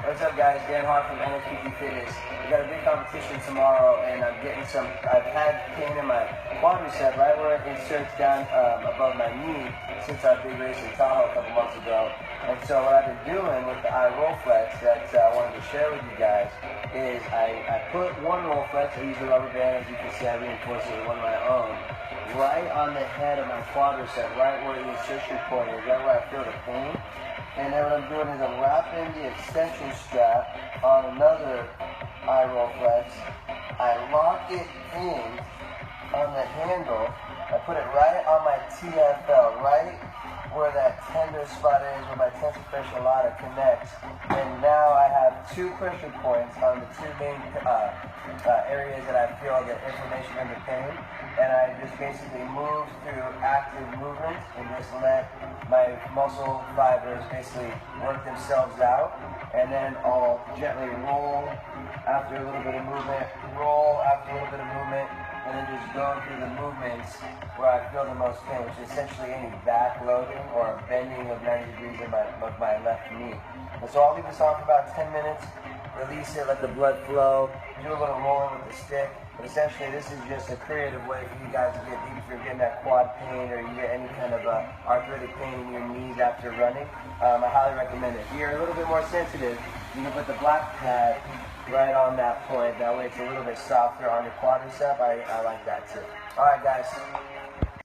What's up, guys? Dan Hart from NSPG Fitness. We got a big competition tomorrow, and I'm getting some. I've had pain in my quadricep right where it inserts down above my knee since our big race in Tahoe a couple months ago. And so what I've been doing with the iRollFlex that I wanted to share with you guys is I put one RollFlex. I use a rubber band, as you can see. I reinforce it with one of my own, right on the head of my quadricep, right where the insertion point is, right where I feel the pain. And then what I'm doing is I'm wrapping the extension strap on another iRollFlex. I lock it in on the handle. I put it right on my TFL, right where that tender spot is, where my tension fascia lata connects. And now I have two pressure points on the two main areas that I feel the inflammation and the pain. And I just basically move through active movements and just let my muscle fibers basically work themselves out. And then I'll gently roll after a little bit of movement, roll after a little bit of movement, and then just go through the movements where I feel the most pain, which is essentially any back loading or bending of 90 degrees of my left knee. And so I'll leave this on for about 10 minutes, release it, let the blood flow, do a little rolling with the stick. But essentially, this is just a creative way for you guys to get, if you're getting that quad pain or you get any kind of arthritic pain in your knees after running, I highly recommend it. If you're a little bit more sensitive, you can put the black pad right on that point. That way it's a little bit softer on your quadricep. I like that too. All right, guys.